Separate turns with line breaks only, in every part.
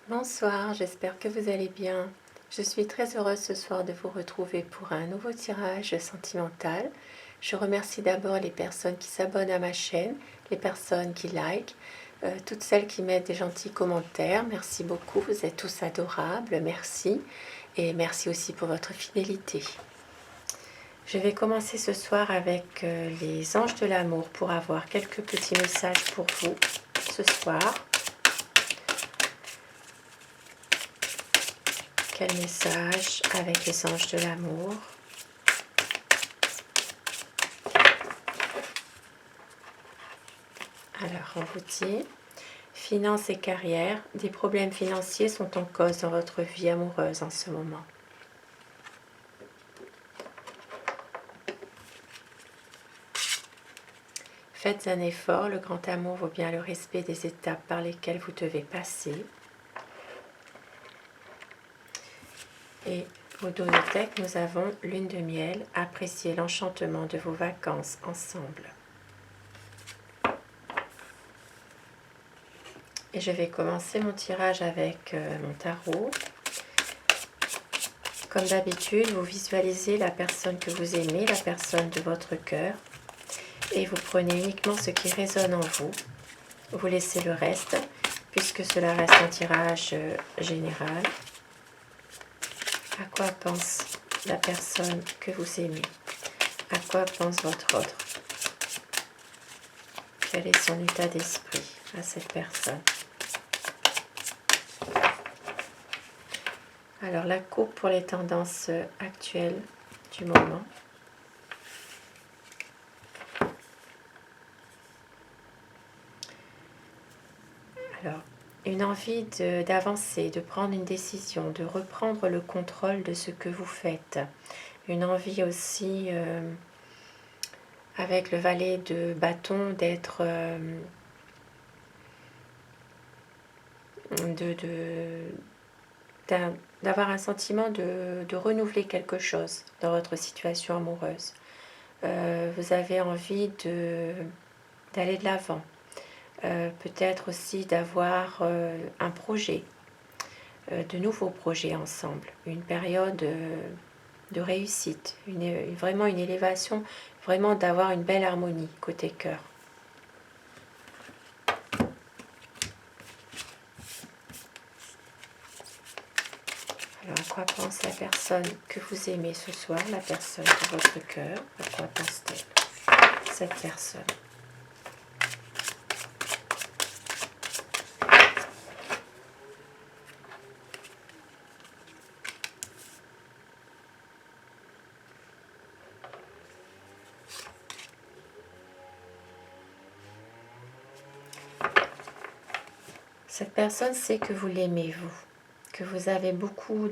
Bonsoir, j'espère que vous allez bien. Je suis très heureuse ce soir de vous retrouver pour un nouveau tirage sentimental. Je remercie d'abord les personnes qui s'abonnent à ma chaîne, les personnes qui likent, toutes celles qui mettent des gentils commentaires. Merci beaucoup, vous êtes tous adorables, merci. Et merci aussi pour votre fidélité. Je vais commencer ce soir avec les anges de l'amour pour avoir quelques petits messages pour vous ce soir. Quel message avec les anges de l'amour? Alors, on vous dit, finances et carrière, des problèmes financiers sont en cause dans votre vie amoureuse en ce moment. Faites un effort, le grand amour vaut bien le respect des étapes par lesquelles vous devez passer. Et au dos de deck, nous avons lune de miel, appréciez l'enchantement de vos vacances ensemble. Et je vais commencer mon tirage avec mon tarot. Comme d'habitude, vous visualisez la personne que vous aimez, la personne de votre cœur, et vous prenez uniquement ce qui résonne en vous. Vous laissez le reste, puisque cela reste un tirage général. À quoi pense la personne que vous aimez? À quoi pense votre autre? Quel est son état d'esprit à cette personne? Alors, la coupe pour les tendances actuelles du moment. Alors, une envie d'avancer, de prendre une décision, de reprendre le contrôle de ce que vous faites. Une envie aussi, avec le valet de bâton, d'être... d'avoir un sentiment de renouveler quelque chose dans votre situation amoureuse. Vous avez envie d'aller de l'avant. Peut-être aussi d'avoir un projet, de nouveaux projets ensemble, une période de réussite, vraiment une élévation, vraiment d'avoir une belle harmonie côté cœur. Alors, à quoi pense la personne que vous aimez ce soir, la personne de votre cœur? À quoi pense-t-elle, cette personne? Cette personne sait que vous l'aimez, vous, que vous avez beaucoup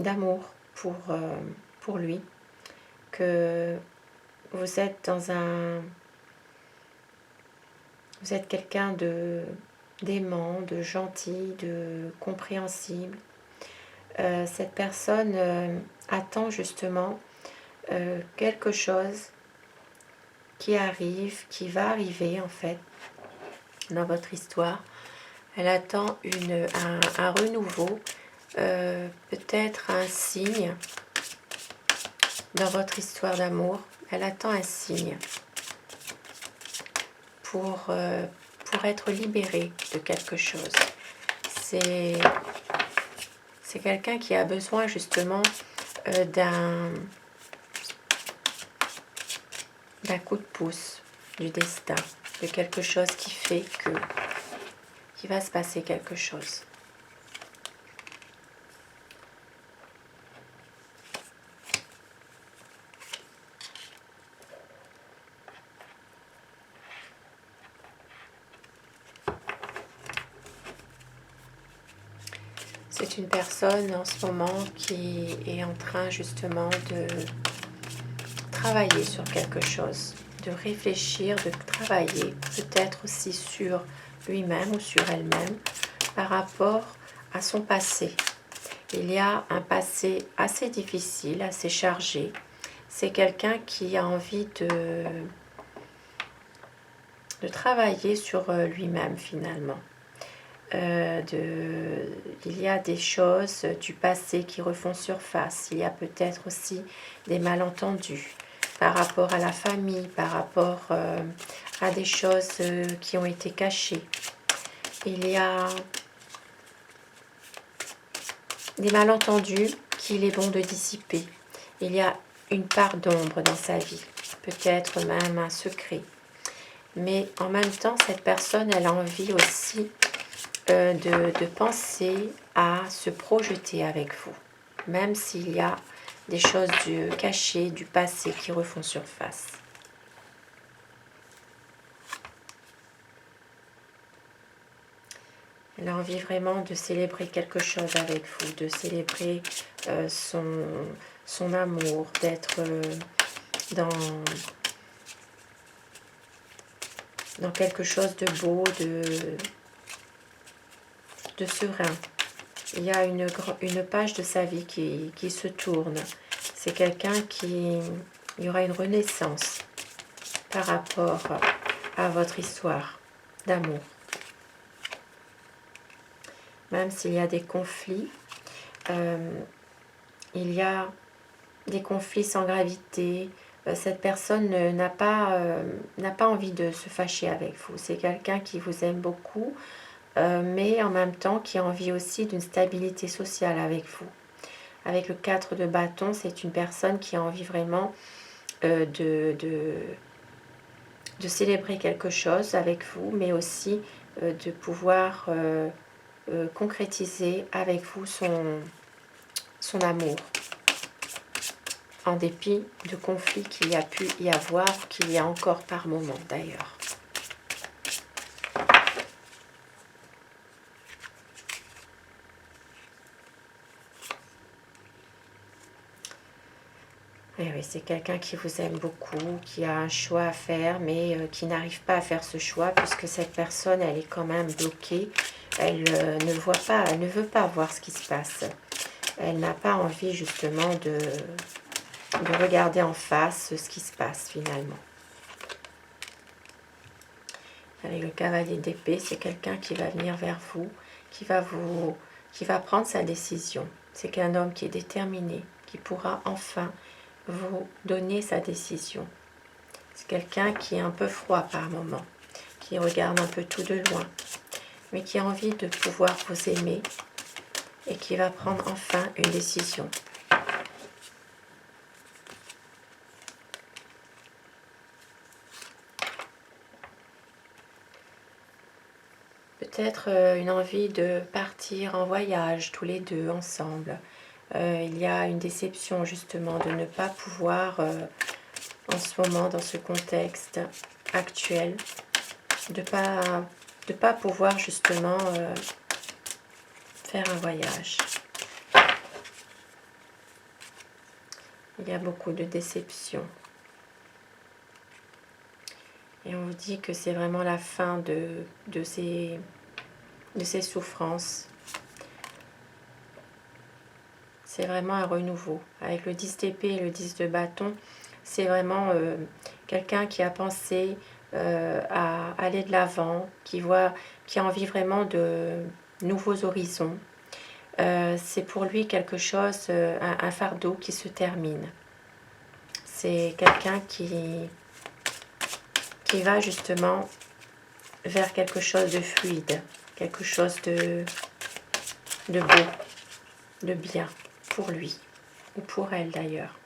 d'amour pour lui, que vous êtes vous êtes quelqu'un d'aimant, de gentil, de compréhensible. Cette personne attend justement quelque chose qui arrive, qui va arriver en fait dans votre histoire. Elle attend un renouveau, peut-être un signe dans votre histoire d'amour. Elle attend un signe pour être libérée de quelque chose. C'est quelqu'un qui a besoin justement d'un coup de pouce du destin, de quelque chose qui fait qu'il va se passer quelque chose. C'est une personne en ce moment qui est en train justement de travailler sur quelque chose, de réfléchir, de travailler peut-être aussi sur lui-même ou sur elle-même par rapport à son passé. Il y a un passé assez difficile, assez chargé. C'est quelqu'un qui a envie de travailler sur lui-même finalement. il y a des choses du passé qui refont surface. Il y a peut-être aussi des malentendus par rapport à la famille, par rapport à des choses qui ont été cachées. Il y a des malentendus qu'il est bon de dissiper. Il y a une part d'ombre dans sa vie, peut-être même un secret. Mais en même temps, cette personne, elle a envie aussi de penser à se projeter avec vous, même s'il y a des choses cachées du passé qui refont surface. Elle a envie vraiment de célébrer quelque chose avec vous, de célébrer son amour, d'être dans quelque chose de beau, de serein. Il y a une page de sa vie qui se tourne. C'est quelqu'un il y aura une renaissance par rapport à votre histoire d'amour. Même s'il y a des conflits, il y a des conflits sans gravité. Cette personne n'a pas envie de se fâcher avec vous. C'est quelqu'un qui vous aime beaucoup, mais en même temps qui a envie aussi d'une stabilité sociale avec vous. Avec le 4 de bâton, c'est une personne qui a envie vraiment de célébrer quelque chose avec vous, mais aussi de pouvoir concrétiser avec vous son amour, en dépit de conflits qu'il y a pu y avoir, qu'il y a encore par moment d'ailleurs. Et oui, c'est quelqu'un qui vous aime beaucoup, qui a un choix à faire, mais qui n'arrive pas à faire ce choix, puisque cette personne, elle est quand même bloquée. Elle ne veut pas voir ce qui se passe. Elle n'a pas envie justement de regarder en face ce qui se passe finalement. Avec le cavalier d'épée, c'est quelqu'un qui va venir vers vous, qui va prendre sa décision. C'est qu'un homme qui est déterminé, qui pourra enfin vous donner sa décision. C'est quelqu'un qui est un peu froid par moment, qui regarde un peu tout de loin, mais qui a envie de pouvoir vous aimer et qui va prendre enfin une décision. Peut-être une envie de partir en voyage tous les deux ensemble. Il y a une déception justement de ne pas pouvoir, en ce moment, dans ce contexte actuel, de pas pouvoir justement faire un voyage. Il y a beaucoup de déception. Et on vous dit que c'est vraiment la fin de ces souffrances. C'est vraiment un renouveau. Avec le 10 d'épée et le 10 de bâton, c'est vraiment quelqu'un qui a pensé à aller de l'avant, qui a envie vraiment de nouveaux horizons. C'est pour lui quelque chose, un fardeau qui se termine. C'est quelqu'un qui va justement vers quelque chose de fluide, quelque chose de beau, de bien pour lui, ou pour elle d'ailleurs.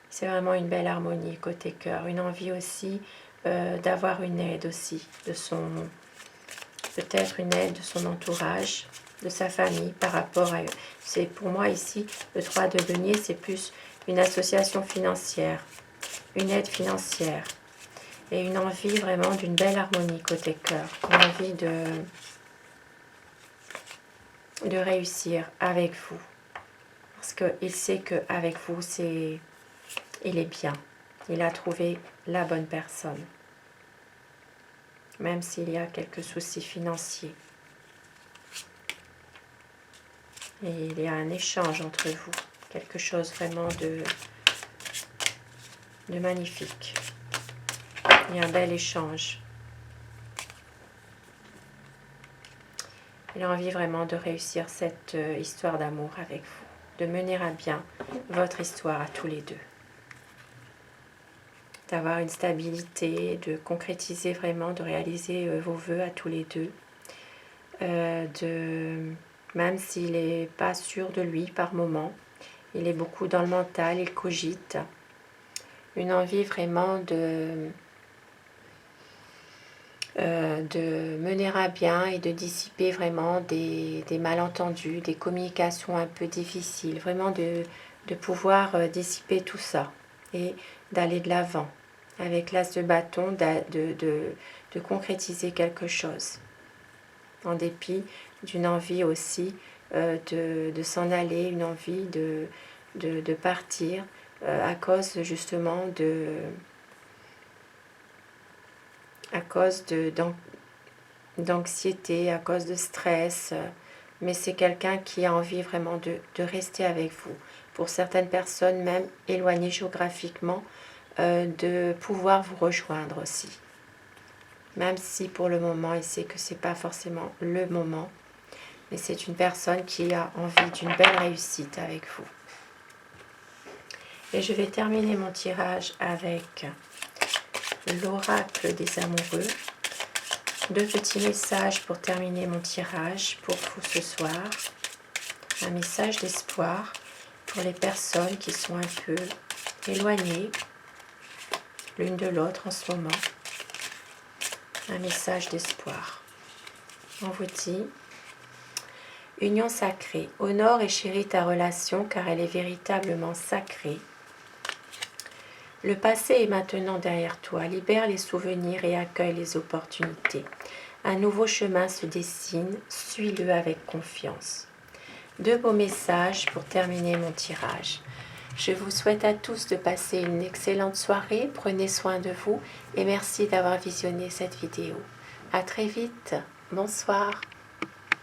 C'est vraiment une belle harmonie côté cœur, une envie aussi d'avoir une aide aussi, peut-être une aide de son entourage, de sa famille par rapport à... C'est pour moi ici, le 3 de denier, c'est plus une association financière, une aide financière et une envie vraiment d'une belle harmonie côté cœur, une envie de réussir avec vous. Parce qu'il sait qu'avec vous, il est bien. Il a trouvé la bonne personne. Même s'il y a quelques soucis financiers. Et il y a un échange entre vous. Quelque chose vraiment de magnifique. Il y a un bel échange. Elle a envie vraiment de réussir cette histoire d'amour avec vous, de mener à bien votre histoire à tous les deux. D'avoir une stabilité, de concrétiser vraiment, de réaliser vos vœux à tous les deux. Même s'il n'est pas sûr de lui par moment, il est beaucoup dans le mental, il cogite. Une envie vraiment de mener à bien et de dissiper vraiment des malentendus, des communications un peu difficiles, vraiment de pouvoir dissiper tout ça et d'aller de l'avant avec l'as de bâton, de concrétiser quelque chose, en dépit d'une envie aussi de s'en aller, une envie de partir à cause justement d'anxiété, à cause de stress, mais c'est quelqu'un qui a envie vraiment de rester avec vous. Pour certaines personnes, même éloignées géographiquement, de pouvoir vous rejoindre aussi. Même si pour le moment, il sait que ce n'est pas forcément le moment, mais c'est une personne qui a envie d'une belle réussite avec vous. Et je vais terminer mon tirage avec l'oracle des amoureux. 2 petits messages pour terminer mon tirage pour vous ce soir. Un message d'espoir pour les personnes qui sont un peu éloignées l'une de l'autre en ce moment. Un message d'espoir. On vous dit: union sacrée, honore et chéris ta relation car elle est véritablement sacrée. Le passé est maintenant derrière toi, libère les souvenirs et accueille les opportunités. Un nouveau chemin se dessine, suis-le avec confiance. 2 beaux messages pour terminer mon tirage. Je vous souhaite à tous de passer une excellente soirée, prenez soin de vous et merci d'avoir visionné cette vidéo. À très vite, bonsoir.